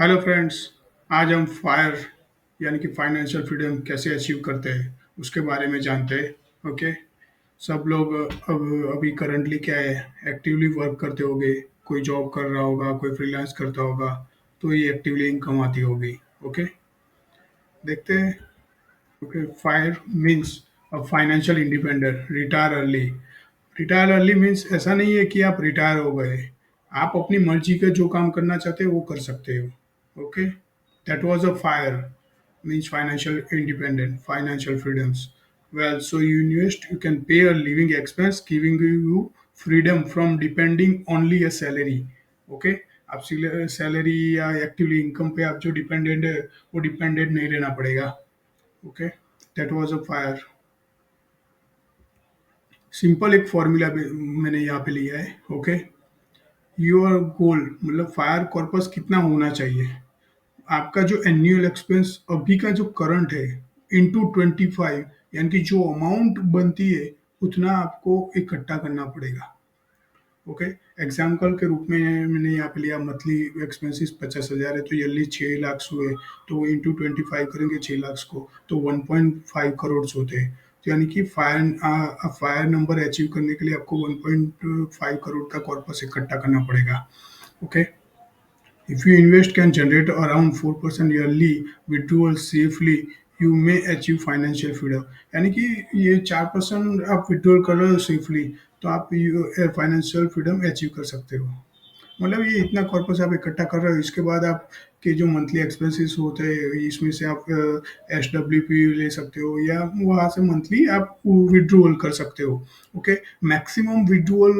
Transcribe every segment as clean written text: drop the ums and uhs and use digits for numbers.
Hello friends. आज हम fire यानी कि फाइनेंशियल फ्रीडम कैसे अचीव करते हैं उसके बारे में जानते हैं। ओके। सब लोग अभी करंटली क्या है, एक्टिवली वर्क करते होंगे। कोई जॉब कर रहा होगा, कोई फ्रीलांस करता होगा, तो ये एक्टिवली इनकम आती होगी। ओके, देखते हैं। Okay, fire means a financial independent, retire early. Retire early means ऐसा नहीं है कि आप रिटायर हो गए। आप अपनी मर्जी का जो काम करना चाहते हो वो कर सकते हो। Okay, that was a fire means financial independent, financial freedoms. Well, so you invest, you can pay a living expense, giving you freedom from depending only a salary. Okay, आप सैलरी या एक्टिवली इनकम पे आप जो dependent है वो dependent नहीं रहना पड़ेगा। Okay, that was a fire. Simple एक फॉर्मूला मैंने यहाँ पे लिया है। ओके, योर गोल मतलब फायर कॉर्पस कितना होना चाहिए। आपका जो एनुअल एक्सपेंस अभी का जो करंट है इंटू 25, यानी कि जो अमाउंट बनती है उतना आपको इकट्ठा करना पड़ेगा। ओके, एग्जाम्पल के रूप में मैंने यहाँ पे लिया मंथली एक्सपेंसेस 50,000 है तो ईयरली 6 लाख हुए, तो इंटू 25 करेंगे 6 लाख को तो 1.5 करोड़ होते हैं। तो यानी कि फायर नंबर अचीव करने के लिए आपको 1.5 करोड़ का कॉर्पस इकट्ठा करना पड़ेगा। Okay, if you invest can generate around 4% yearly withdrawal safely, you may achieve financial freedom। यानी कि ये 4% आप विड्रॉल कर रहे हो सेफली, तो आप फाइनेंशियल फ्रीडम अचीव कर सकते हो। मतलब ये इतना कॉर्पस आप इकट्ठा कर रहे हो, इसके बाद आपके जो मंथली एक्सपेंसेस होते हैं इसमें से आप एसडब्ल्यूपी ले सकते हो या वहाँ से मंथली आप विड्रॉल कर सकते हो। ओके, मैक्सिमम विड्रॉल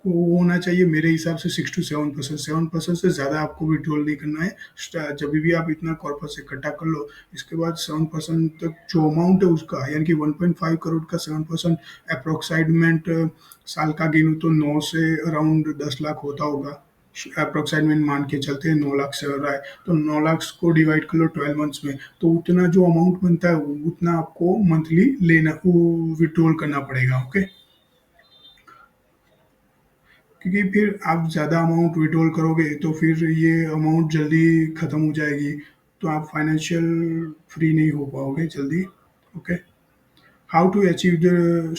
होना चाहिए मेरे हिसाब से 6 to 7%। 7% से ज़्यादा आपको विड्रॉल नहीं करना है। जब भी आप इतना कॉर्पस इकट्ठा कर लो, इसके बाद 7% तक जो अमाउंट है उसका, यानी कि 1.5 करोड़ का 7% अप्रोक्साइडमेंट साल का गिनूँ तो 9 से अराउंड 10 लाख होता होगा। अप्रोक्साइटमेंट मान के चलते हैं 9 लाख से हो रहा है, तो 9 लाख को डिवाइड कर लो 12 मंथ्स में, तो उतना जो अमाउंट बनता है उतना आपको मंथली लेना वो विड्रॉल करना पड़ेगा। ओके, क्योंकि फिर आप ज़्यादा अमाउंट विड्रॉल करोगे तो फिर ये अमाउंट जल्दी ख़त्म हो जाएगी, तो आप फाइनेंशियल फ्री नहीं हो पाओगे जल्दी। Okay, how to achieve the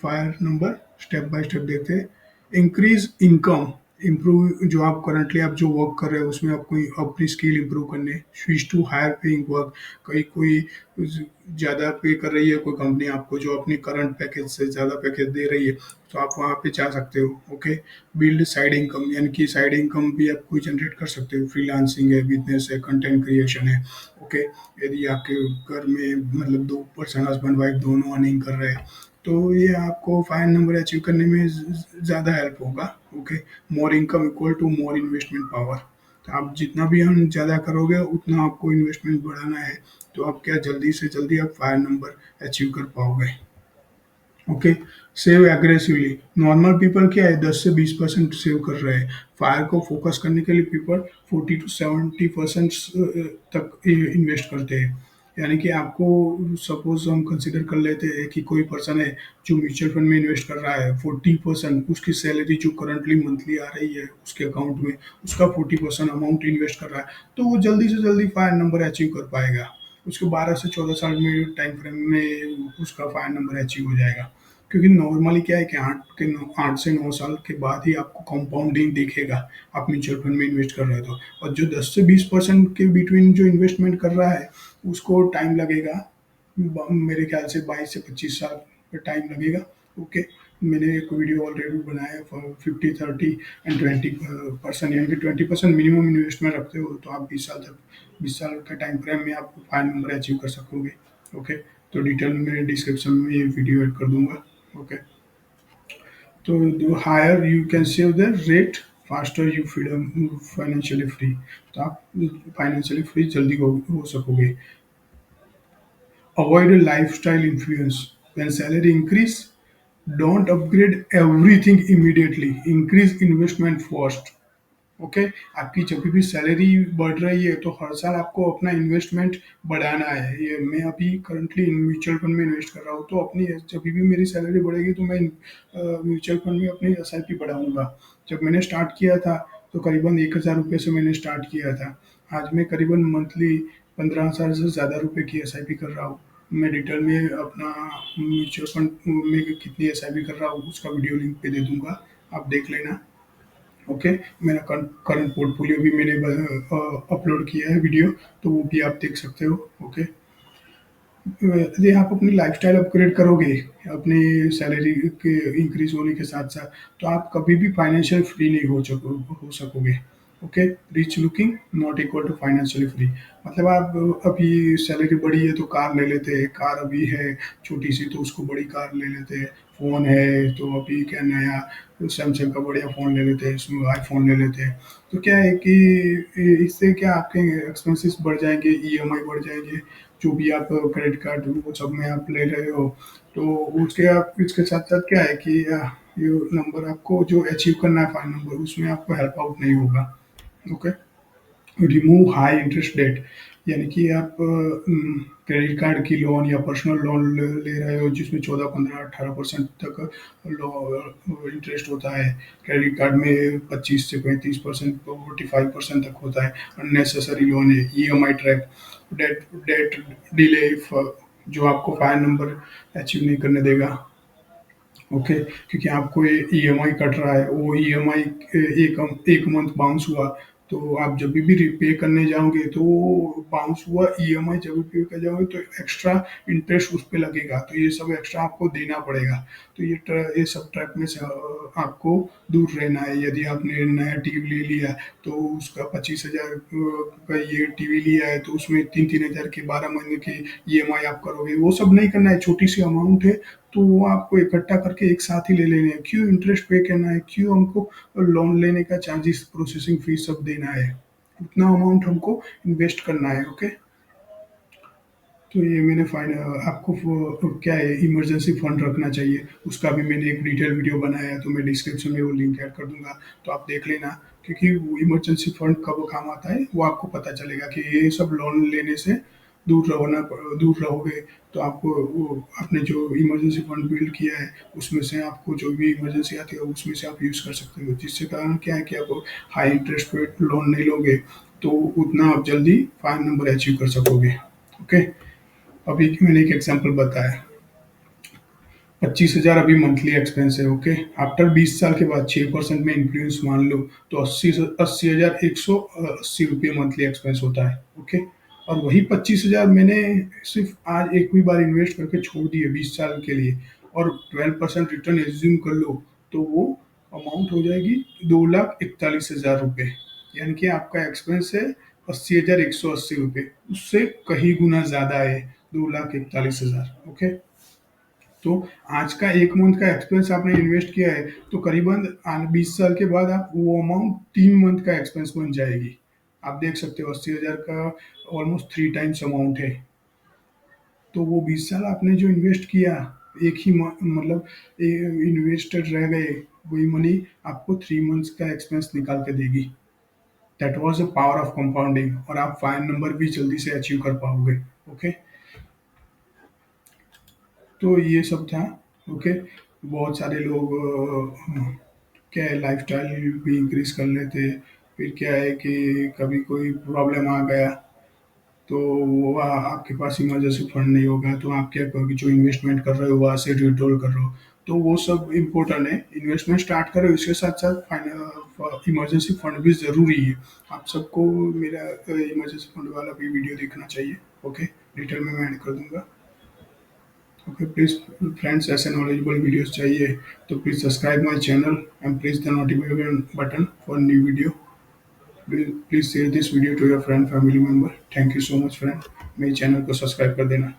FIRE number, step by step देखते हैं। इंक्रीज इनकम, इम्प्रूव जो आप करंटली आप जो वर्क कर रहे हो उसमें आपको अपनी स्किल इम्प्रूव करने। Switch to higher paying work, कहीं कोई ज़्यादा पे कर रही है कोई कंपनी आपको जो अपनी करंट पैकेज से ज़्यादा पैकेज दे रही है, तो आप वहाँ पे जा सकते हो। ओके, बिल्ड साइड इनकम, यानी कि साइड इनकम भी आप कोई जनरेट कर सकते हो। फ्रीलांसिंग है, बिजनेस है, कंटेंट क्रिएशन है। ओके, यदि आपके घर में मतलब 2 पर्सन हस्बैंड वाइफ दोनों अर्निंग कर रहे हैं तो ये आपको फाइन नंबर अचीव करने में ज़्यादा हेल्प होगा। Okay, more income equal to more investment power. तो आप जितना भी हम ज़्यादा करोगे उतना आपको इन्वेस्टमेंट बढ़ाना है, तो आप क्या जल्दी से जल्दी आप फायर नंबर अचीव कर पाओगे। Okay, save aggressively, normal people क्या है 10 से 20% सेव कर रहे हैं। फायर को फोकस करने के लिए पीपल 40 to 70% तक इन्वेस्ट करते हैं। यानी कि आपको सपोज हम कंसिडर कर लेते हैं कि कोई पर्सन है जो म्यूचुअल फंड में इन्वेस्ट कर रहा है 40%, उसकी सैलरी जो करंटली मंथली आ रही है उसके अकाउंट में, उसका 40% अमाउंट इन्वेस्ट कर रहा है, तो वो जल्दी से जल्दी फायर नंबर अचीव कर पाएगा। उसको 12 से 14 साल में टाइम फ्रेम में उसका फायर नंबर अचीव हो जाएगा। क्योंकि नॉर्मली क्या है कि 8 से 9 साल के बाद ही आपको कंपाउंडिंग दिखेगा, आप म्यूचुअल फंड में इन्वेस्ट कर रहे हो तो। और जो 10 से 20% के बिटवीन जो इन्वेस्टमेंट कर रहा है उसको टाइम लगेगा, मेरे ख्याल से 22 से 25 साल का टाइम लगेगा। ओके, मैंने एक वीडियो ऑलरेडी बनाया फॉर 50, 30 एंड 20%, यानी कि 20% मिनिमम इन्वेस्टमेंट रखते हो तो आप 20 साल का टाइम फ्रेम में आप फाइन नंबर अचीव कर सकोगे। ओके, तो डिटेल में मैं डिस्क्रिप्शन में ये वीडियो ऐड कर दूंगा। ओके, तो higher you can save the rate, faster you freedom financially free, तो आप फाइनेंशियली फ्री जल्दी हो सकोगे। Avoid a lifestyle influence. When salary increase, don't upgrade everything immediately. Increase investment first. Okay, आपकी जब भी सैलरी बढ़ रही है तो हर साल आपको अपना इन्वेस्टमेंट बढ़ाना है। ये मैं अभी करंटली म्यूचुअल फंड में इन्वेस्ट कर रहा हूँ, तो अपनी जब भी मेरी सैलरी बढ़ेगी तो मैं म्यूचुअल फंड में अपनी एसआईपी बढ़ाऊंगा। जब मैंने स्टार्ट किया था तो करीबन 1,000 रुपये से मैंने स्टार्ट किया था। आज मैं करीबन मंथली 15,000 से ज़्यादा रुपए की एसआईपी कर रहा हूँ। मैं डिटेल में अपना म्यूचुअल फंड में कितनी एसआईपी कर रहा हूँ उसका वीडियो लिंक पे दे दूंगा, आप देख लेना। ओके, मेरा करंट पोर्टफोलियो भी मैंने अपलोड किया है वीडियो, तो वो भी आप देख सकते हो। ओके, यदि आप अपनी लाइफस्टाइल अपग्रेड करोगे अपनी सैलरी के इंक्रीज होने के साथ साथ, तो आप कभी भी फाइनेंशियल फ्री नहीं हो सकोगे। Okay, rich looking not equal to financially free. मतलब आप अभी सैलरी बड़ी है तो कार ले लेते हैं, कार अभी है छोटी सी तो उसको बड़ी कार ले लेते हैं, फोन है तो अभी क्या नया सैमसंग का बढ़िया फोन ले लेते हैं, उसमें आईफोन ले लेते हैं। तो क्या है कि इससे क्या आपके एक्सपेंसेस बढ़ जाएंगे, ईएमआई बढ़ जाएंगे, जो भी आप क्रेडिट कार्ड वो सब में आप ले रहे हो। तो उसके आप इसके साथ साथ क्या है कि ये नंबर आपको जो अचीव करना है फाइनल नंबर, उसमें आपको हेल्प आउट नहीं होगा। Okay, remove high interest debt, यानी कि आप क्रेडिट कार्ड की लोन या पर्सनल लोन ले रहे हो जिसमें 14, 15, 18% तक इंटरेस्ट होता है। क्रेडिट कार्ड में 25 से 35%, 45% तक होता है। अननेसेसरी लोन है। EMI trap, debt debt delay, जो आपको फाइन नंबर अचीव नहीं करने देगा। ओके, क्योंकि आपको ये ईएमआई कट रहा है, वो ईएमआई एक मंथ बाउंस हुआ तो आप जब भी पे करने जाओगे तो बाउंस हुआ ईएमआई जब भी पे कर जाओगे तो एक्स्ट्रा इंटरेस्ट उस पे लगेगा, तो ये सब एक्स्ट्रा आपको देना पड़ेगा। तो ये सब ट्रैप में से आपको दूर रहना है। यदि आपने नया टीवी ले लिया तो उसका 25,000 का ये टीवी लिया है तो उसमें 3-3 हज़ार के 12 महीने की ईएमआई आप करोगे, वो सब नहीं करना है। छोटी सी अमाउंट है तो वो आपको इकट्ठा करके एक साथ ही ले लेने हैं। क्यों इंटरेस्ट पे करना है, क्यों हमको लोन लेने का चार्जेस प्रोसेसिंग फीस सब देना है, उतना अमाउंट हमको इन्वेस्ट करना है। ओके, तो ये मैंने फाइन आपको क्या है इमरजेंसी फंड रखना चाहिए, उसका भी मैंने एक डिटेल वीडियो बनाया है, तो मैं डिस्क्रिप्शन में वो लिंक ऐड कर दूंगा, तो आप देख लेना। क्योंकि वो इमरजेंसी फंड कब काम आता है वो आपको पता चलेगा कि ये सब लोन लेने से दूर रहोगे तो आपको वो आपने जो इमरजेंसी फंड बिल्ड किया है उसमें से आपको जो भी इमरजेंसी आती है उसमें से आप यूज़ कर सकते हो, जिससे कारण क्या है कि आप हाई इंटरेस्ट पे लोन नहीं लोगे तो उतना आप जल्दी फाइन नंबर अचीव कर सकोगे। ओके, अभी मैंने एक एग्जांपल बताया, 25,000 अभी मंथली एक्सपेंस है। ओके, आफ्टर 20 साल के बाद 6% में इन्फ्लुएंस मान लो तो 80,180 रुपये मंथली एक्सपेंस होता है। ओके, और वही 25,000 मैंने सिर्फ आज एक भी बार इन्वेस्ट करके छोड़ दिए 20 साल के लिए, और 12% रिटर्न एज्यूम कर लो तो वो अमाउंट हो जाएगी 2,41,000 रुपये। यानी कि आपका एक्सपेंस है 80,180 रुपये, उससे कहीं गुना ज्यादा है 2,41,000। ओके, तो आज का एक मंथ का एक्सपेंस आपने इन्वेस्ट किया है तो करीबन 20 साल के बाद आप वो अमाउंट 3 मंथ का एक्सपेंस बन जाएगी। आप देख सकते हो 80,000 का ऑलमोस्ट 3 टाइम्स अमाउंट है। तो वो 20 साल आपने जो इन्वेस्ट किया, एक ही मतलब इन्वेस्टेड रह गए, वही मनी आपको 3 मंथ्स का एक्सपेंस निकाल के देगी। That was the power of compounding, और आप फाइन नंबर भी जल्दी से अचीव कर पाओगे। ओके, तो ये सब था। ओके, बहुत सारे लोग क्या है लाइफस्टाइल भी इंक्रीज कर लेते हैं। फिर क्या है कि कभी कोई प्रॉब्लम आ गया तो वो आपके पास इमरजेंसी फंड नहीं होगा तो आप क्या करोगे, जो इन्वेस्टमेंट कर रहे हो वहाँ से विड्रॉल कर रहे हो। तो वो सब इम्पोर्टेंट है, इन्वेस्टमेंट स्टार्ट करो, इसके साथ साथ इमरजेंसी फंड भी ज़रूरी है। आप सबको मेरा इमरजेंसी फंड वाला भी वीडियो देखना चाहिए। ओके, डिटेल में मैं ऐड कर दूंगा। ओके, प्लीज़ फ्रेंड्स, ऐसे नॉलेजेबल वीडियोस चाहिए तो please subscribe my channel and press the notification button for new video. Please share this video to your friend family member. Thank you so much friend, मेरे channel को subscribe कर देना।